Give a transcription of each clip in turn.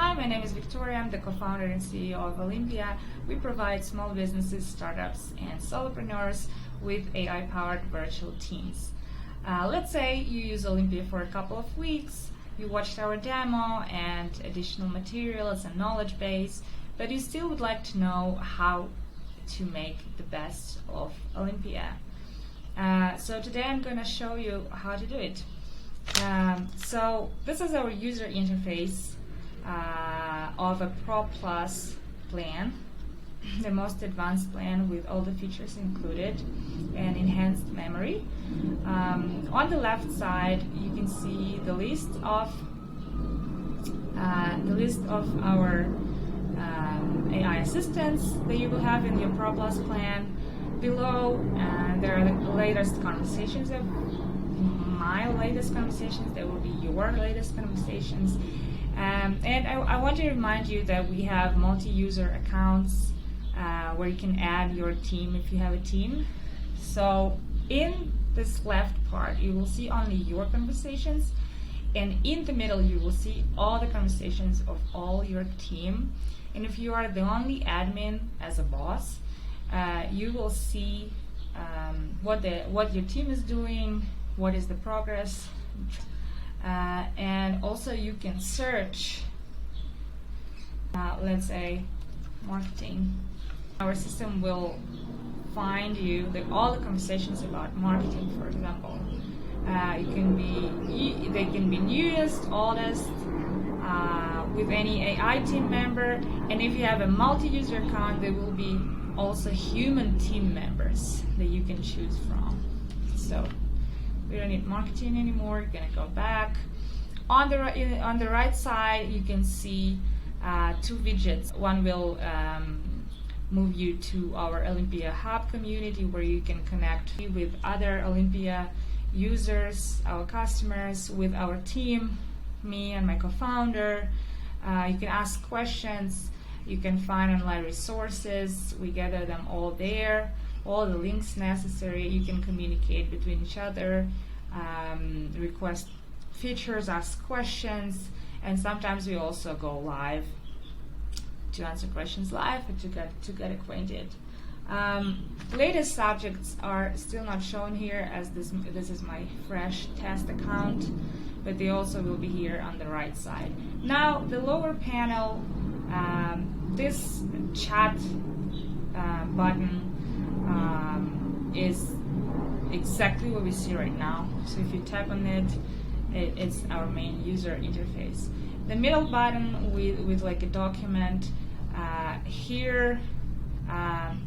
Hi, my name is Victoria. I'm the co-founder and CEO of Olympia. We provide small businesses, startups, and solopreneurs with AI-powered virtual teams. Let's say you use Olympia for a couple of weeks, you watched our demo and additional materials and knowledge base, but you still would like to know how to make the best of Olympia. So today I'm going to show you how to do it. So this is our user interface of a Pro Plus plan, the most advanced plan with all the features included and enhanced memory. On the left side you can see the list of our AI assistants that you will have in your Pro Plus plan. Below there are the latest conversations of my latest conversations. There will be your latest conversations. And I want to remind you that we have multi-user accounts where you can add your team if you have a team. So in this left part you will see only your conversations, and in the middle you will see all the conversations of all your team. And if you are the only admin as a boss, you will see what your team is doing, what is the progress, and also you can search, let's say, marketing. Our system will find you all the conversations about marketing, for example. They can be newest, oldest, with any AI team member, and if you have a multi-user account, there will be also human team members that you can choose from. So we don't need marketing anymore. You're gonna go back. On the right side, you can see two widgets. One will move you to our Olympia Hub community, where you can connect with other Olympia users, our customers, with our team, me and my co-founder. You can ask questions. You can find online resources. We gather them all there. All the links necessary. You can communicate between each other, request features, ask questions, and sometimes we also go live to answer questions live and to get acquainted. Latest subjects are still not shown here, as this is my fresh test account, but they also will be here on the right side. Now the lower panel, this chat button is exactly what we see right now. So if you tap on it, it's our main user interface. The middle button with like a document here,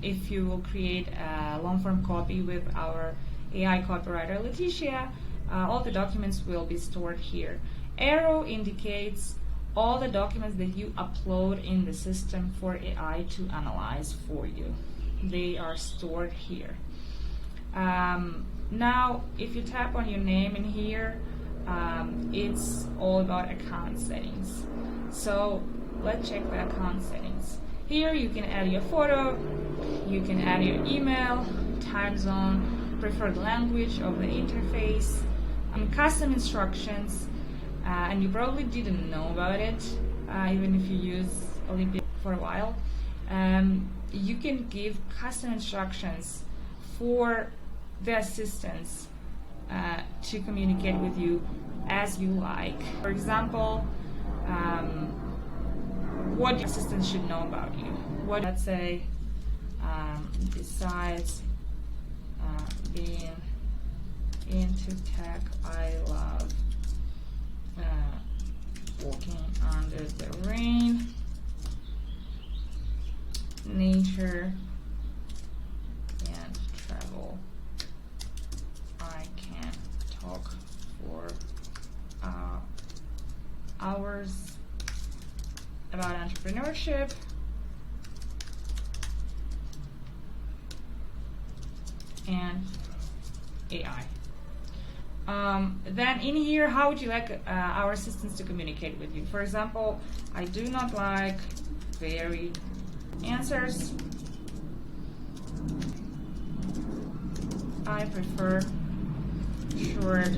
if you will create a long form copy with our AI copywriter Leticia, all the documents will be stored here. Arrow indicates all the documents that you upload in the system for AI to analyze for you. They are stored here. Now, if you tap on your name in here, it's all about account settings. So let's check the account settings. Here you can add your photo, you can add your email, time zone, preferred language of the interface, custom instructions, and you probably didn't know about it, even if you use Olympia for a while. You can give custom instructions for the assistants to communicate with you as you like. For example, what your assistants should know about you. What, let's say, besides being into tech, I love walking under the rain, nature, and travel. I can talk for hours about entrepreneurship, and AI. Then in here, how would you like our assistants to communicate with you? For example, I do not like very answers. I prefer short,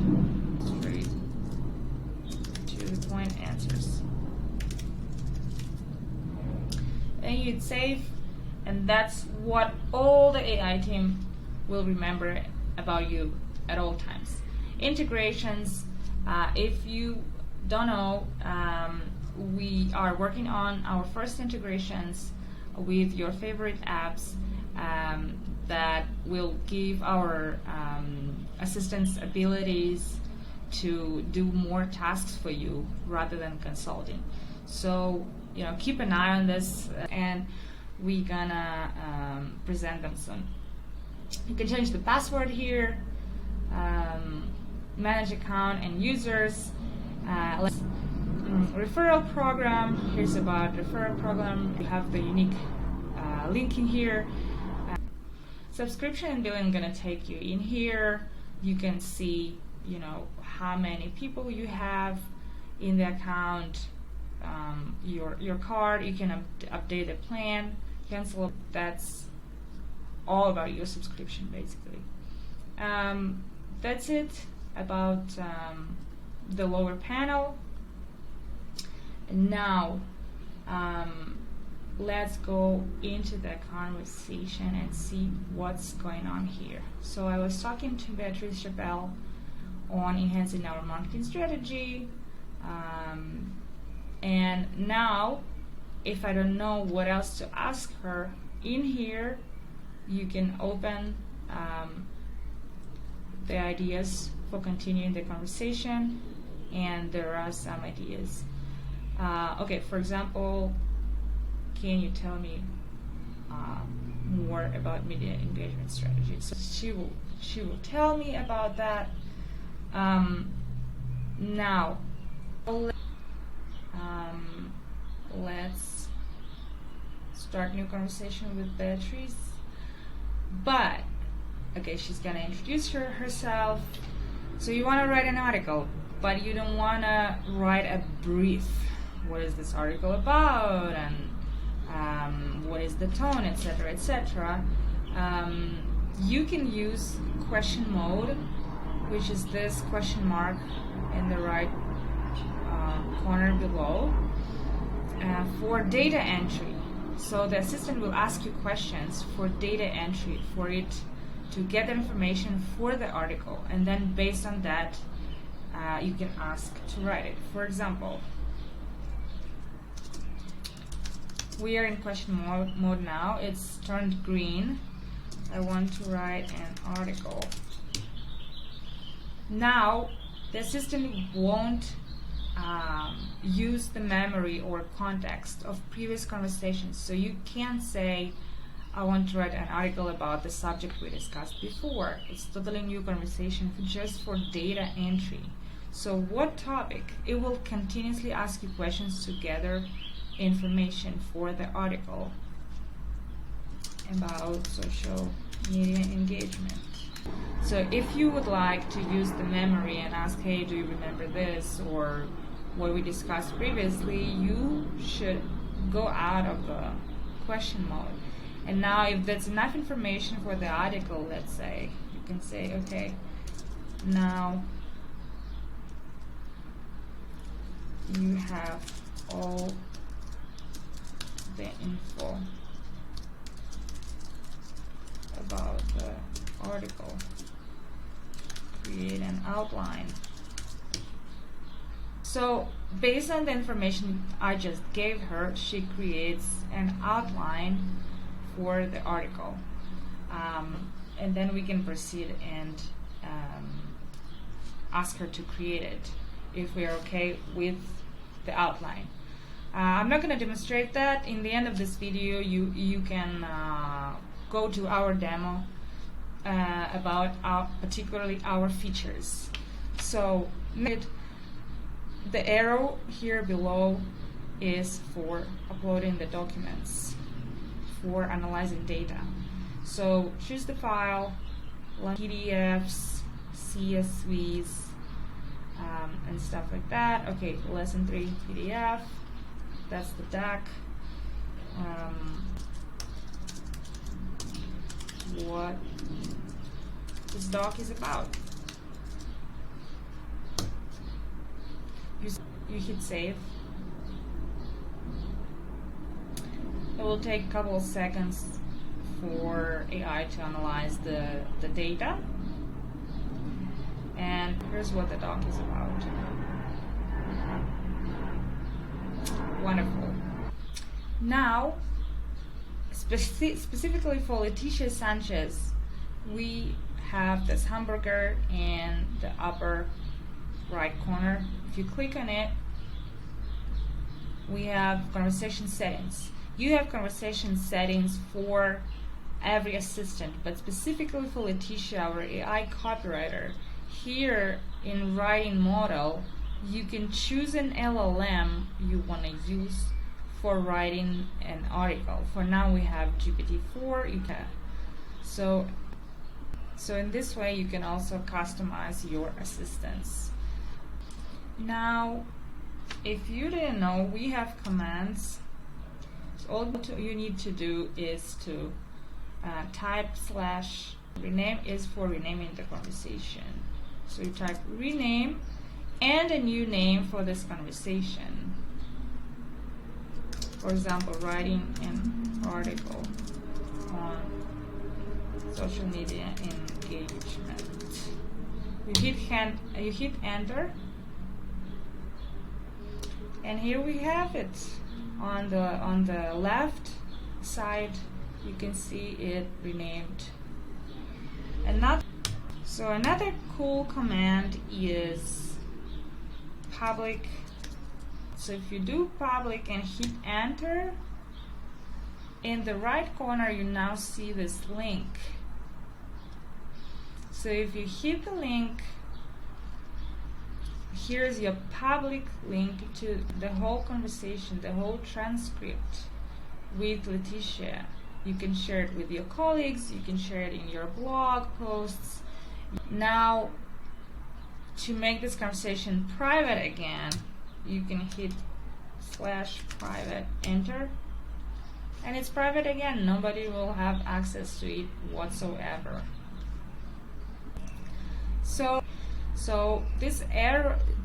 straight, to the point answers. then you hit save, and that's what all the AI team will remember about you at all times. Integrations, if you don't know, we are working on our first integrations with your favorite apps that will give our assistants abilities to do more tasks for you rather than consulting. So, keep an eye on this, and we're gonna present them soon. You can change the password here, manage account and users. Referral program. Here's about referral program. You have the unique link in here. Subscription and billing, gonna take you in here. You can see, how many people you have in the account, your card. You can update the plan, cancel. That's all about your subscription, basically. That's it about the lower panel. And now let's go into the conversation and see what's going on here. So I was talking to Beatrice Chappelle on enhancing our marketing strategy, and now if I don't know what else to ask her, in here you can open the ideas for continuing the conversation, and there are some ideas. Okay, for example, can you tell me more about media engagement strategy? So she will tell me about that. Now, let's start new conversation with Beatrice. But okay, she's gonna introduce herself. So you want to write an article, but you don't want to write a brief. What is this article about, and what is the tone, etc., etc. You can use question mode, which is this question mark in the right corner below, for data entry. So the assistant will ask you questions for data entry, for it to get the information for the article, and then based on that you can ask to write it. For example, we are in question mode now. It's turned green. I want to write an article. Now the assistant won't use the memory or context of previous conversations. So you can't say, I want to write an article about the subject we discussed before. It's totally new conversation just for data entry. So what topic? It will continuously ask you questions to gather information for the article about social media engagement. So if you would like to use the memory and ask, hey, do you remember this, or what we discussed previously, you should go out of the question mode. And now if that's enough information for the article, let's say, you can say, okay, now you have all the info about the article. Create an outline. So based on the information I just gave her, she creates an outline for the article, and then we can proceed and ask her to create it if we are okay with the outline. I'm not going to demonstrate that. In the end of this video, you can go to our demo about particularly our features. So the arrow here below is for uploading the documents, for analyzing data. So choose the file, PDFs, CSVs, and stuff like that. Okay, lesson 3 PDF. That's the deck. What this doc is about. You hit save. It will take a couple of seconds for AI to analyze the data. And here's what the doc is about. Wonderful. Now, specifically for Leticia Sanchez, we have this hamburger in the upper right corner. If you click on it, we have conversation settings. You have conversation settings for every assistant, but specifically for Leticia, our AI copywriter. Here in writing model, you can choose an LLM you want to use for writing an article. For now, we have GPT-4. You can so in this way, you can also customize your assistants. Now, if you didn't know, we have commands. So all you need to do is to type / rename is for renaming the conversation. So you type rename and a new name for this conversation. For example, writing an article on social media engagement. You hit enter, and here we have it. On the left side, you can see it renamed. So another cool command is public. So if you do public and hit enter, in the right corner you now see this link. So if you hit the link, here's your public link to the whole conversation, the whole transcript with Leticia. You can share it with your colleagues, you can share it in your blog posts. Now, to make this conversation private again, you can hit /private, enter, and it's private again. Nobody will have access to it whatsoever. So this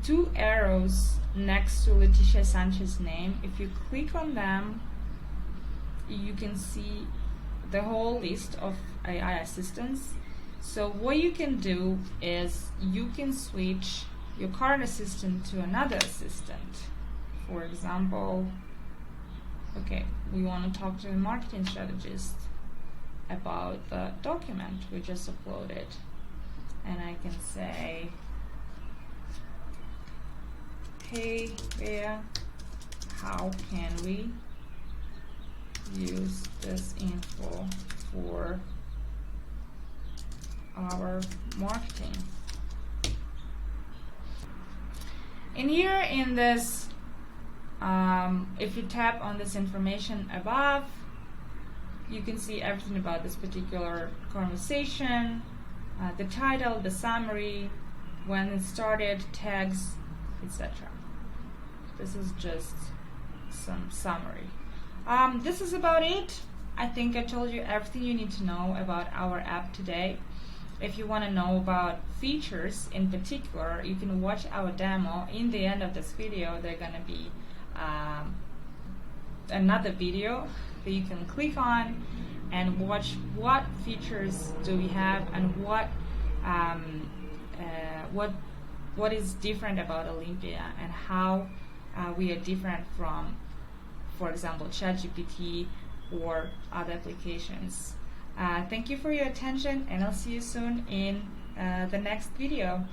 two arrows next to Leticia Sanchez's name, if you click on them, you can see the whole list of AI assistants. So what you can do is you can switch your current assistant to another assistant. For example, okay, we want to talk to a marketing strategist about the document we just uploaded. And I can say, hey there, how can we use this info for our marketing? And here in this, if you tap on this information above, you can see everything about this particular conversation, the title, the summary, when it started, tags, etc. This is just some summary. This is about it. I think I told you everything you need to know about our app today. If you want to know about features in particular, you can watch our demo. In the end of this video, there's going to be another video that you can click on and watch what features do we have and what is different about Olympia and how we are different from, for example, ChatGPT or other applications. Thank you for your attention, and I'll see you soon in the next video.